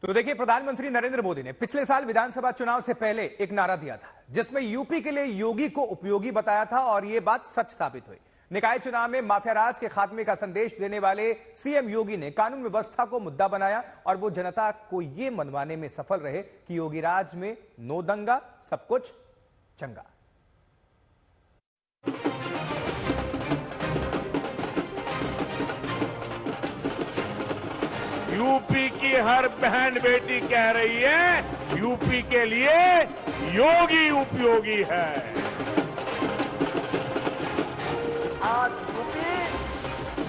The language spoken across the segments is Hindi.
तो देखिए, प्रधानमंत्री नरेंद्र मोदी ने पिछले साल विधानसभा चुनाव से पहले एक नारा दिया था जिसमें यूपी के लिए योगी को उपयोगी बताया था और यह बात सच साबित हुई। निकाय चुनाव में माफिया राज के खात्मे का संदेश देने वाले सीएम योगी ने कानून व्यवस्था को मुद्दा बनाया और वो जनता को यह मनवाने में सफल रहे कि योगी राज में नो दंगा, सब कुछ चंगा। यूपी की हर बहन बेटी कह रही है यूपी के लिए योगी उपयोगी है। आज यूपी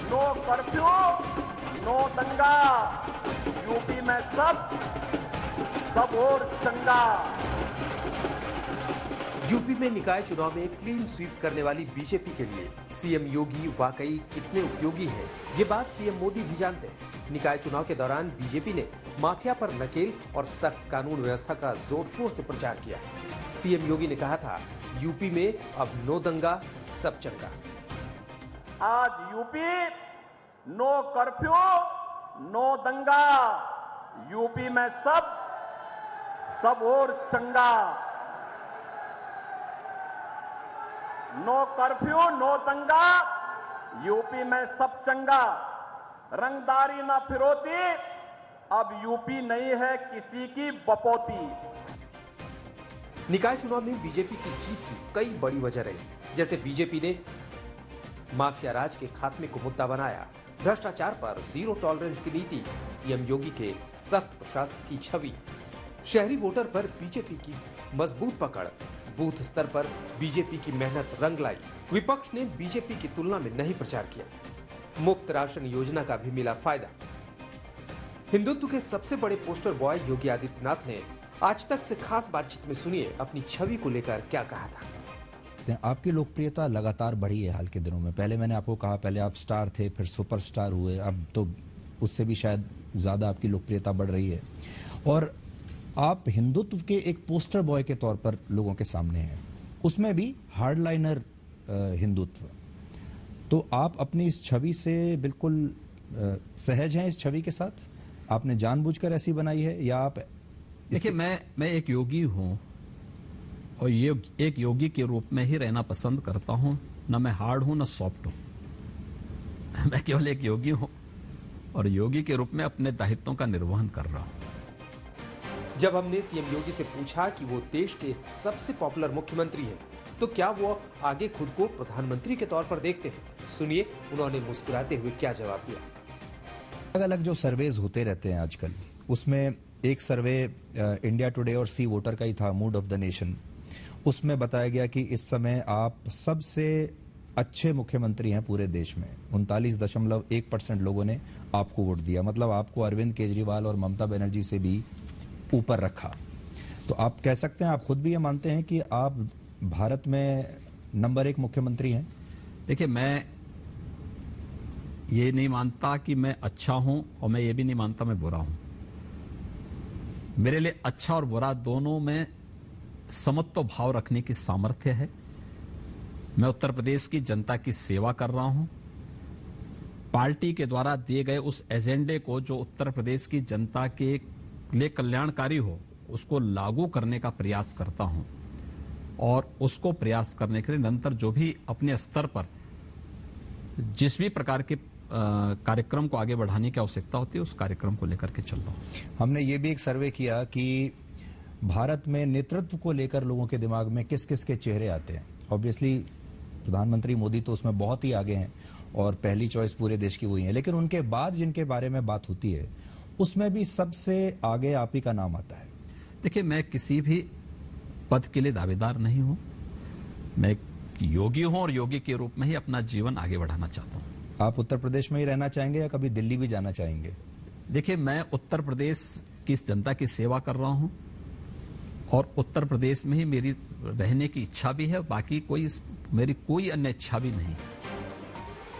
नो कर्फ्यू, नो दंगा, यूपी में सब और चंगा। यूपी में निकाय चुनाव में क्लीन स्वीप करने वाली बीजेपी के लिए सीएम योगी वाकई कितने उपयोगी है, ये बात पीएम मोदी भी जानते हैं। निकाय चुनाव के दौरान बीजेपी ने माफिया पर नकेल और सख्त कानून व्यवस्था का जोर शोर से प्रचार किया। सीएम योगी ने कहा था, यूपी में अब नो दंगा, सब चंगा। आज यूपी नो कर्फ्यू, नो दंगा, यूपी में सब और चंगा। नो कर्फ्यू, नो दंगा, यूपी में सब चंगा। रंगदारी ना फिरौती, अब यूपी नहीं है किसी की बपौती। निकाय चुनाव में बीजेपी की जीत की कई बड़ी वजह रही, जैसे बीजेपी ने माफिया राज के खात्मे को मुद्दा बनाया, भ्रष्टाचार पर जीरो टॉलरेंस की नीति, सीएम योगी के सख्त प्रशासन की छवि, शहरी वोटर पर बीजेपी की मजबूत पकड़, बूथ स्तर पर बीजेपी की मेहनत रंग लाई। विपक्ष ने बीजेपी की तुलना में नहीं प्रचार किया। मुफ्त राशन योजना का भी मिला फायदा। हिंदुत्व के सबसे बड़े पोस्टर बॉय योगी आदित्यनाथ ने आज तक से खास बातचीत में सुनिए अपनी छवि को लेकर क्या कहा था। आपकी लोकप्रियता लगातार बढ़ी है हाल के दिनों में। पहले मैंने आपको कहा, पहले आप स्टार थे, फिर सुपरस्टार हुए, अब तो उससे भी शायद ज्यादा आपकी लोकप्रियता बढ़ रही है और आप हिंदुत्व के एक पोस्टर बॉय के तौर पर लोगों के सामने हैं, उसमें भी हार्डलाइनर हिंदुत्व। तो आप अपनी इस छवि से बिल्कुल सहज हैं इस छवि के साथ? आपने जानबूझकर ऐसी बनाई है या आप? देखिए, मैं एक योगी हूं और ये एक योगी के रूप में ही रहना पसंद करता हूं। न मैं हार्ड हूं न सॉफ्ट हूं। मैं केवल एक योगी हूं और योगी के रूप में अपने दायित्वों का निर्वहन कर रहा हूं। जब हमने सीएम योगी से पूछा कि वो देश के सबसे पॉपुलर मुख्यमंत्री हैं, तो क्या वो आगे खुद को प्रधानमंत्री के तौर पर देखते हैं? सुनिए उन्होंने मुस्कुराते हुए क्या जवाब दिया। अलग अलग जो सर्वेज होते रहते हैं आजकल, उसमें एक सर्वे इंडिया टुडे और सी वोटर का ही था, मूड ऑफ द नेशन। उसमें बताया गया कि इस समय आप सबसे अच्छे मुख्यमंत्री हैं पूरे देश में। 39.1% लोगों ने आपको वोट दिया, मतलब आपको अरविंद केजरीवाल और ममता बनर्जी से भी ऊपर रखा। तो आप कह सकते हैं, आप खुद भी ये मानते हैं कि आप भारत में नंबर 1 मुख्यमंत्री हैं? देखिए, मैं ये नहीं मानता कि मैं अच्छा हूं और मैं ये भी नहीं मानता मैं बुरा हूं। मेरे लिए अच्छा और बुरा दोनों में समत्व भाव रखने की सामर्थ्य है। मैं उत्तर प्रदेश की जनता की सेवा कर रहा हूं। पार्टी के द्वारा दिए गए उस एजेंडे को जो उत्तर प्रदेश की जनता के लिए कल्याणकारी हो, उसको लागू करने का प्रयास करता हूं और उसको प्रयास करने के लिए निरंतर जो भी अपने स्तर पर जिस भी प्रकार के कार्यक्रम को आगे बढ़ाने की आवश्यकता होती है, उस कार्यक्रम को लेकर के चल रहा हूं। हमने ये भी एक सर्वे किया कि भारत में नेतृत्व को लेकर लोगों के दिमाग में किस किस के चेहरे आते हैं। ऑब्वियसली प्रधानमंत्री मोदी तो उसमें बहुत ही आगे हैं और पहली चॉइस पूरे देश की वही है, लेकिन उनके बाद जिनके बारे में बात होती है उसमें भी सबसे आगे आप ही का नाम आता है। देखिए, मैं किसी भी पद के लिए दावेदार नहीं हूं। मैं योगी हूं और योगी के रूप में ही अपना जीवन आगे बढ़ाना चाहता हूं। आप उत्तर प्रदेश में ही रहना चाहेंगे या कभी दिल्ली भी जाना चाहेंगे? देखिए, मैं उत्तर प्रदेश की जनता की सेवा कर रहा हूं और उत्तर प्रदेश में ही मेरी रहने की इच्छा भी है। बाकी मेरी कोई अन्य इच्छा भी नहीं।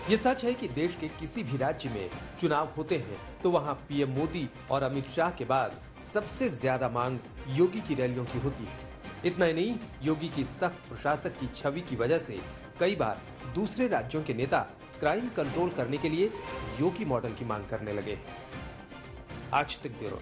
ये सच है कि देश के किसी भी राज्य में चुनाव होते हैं तो वहां पीएम मोदी और अमित शाह के बाद सबसे ज्यादा मांग योगी की रैलियों की होती है। इतना ही नहीं, योगी की सख्त प्रशासक की छवि की वजह से कई बार दूसरे राज्यों के नेता क्राइम कंट्रोल करने के लिए योगी मॉडल की मांग करने लगे। आज तक ब्यूरो।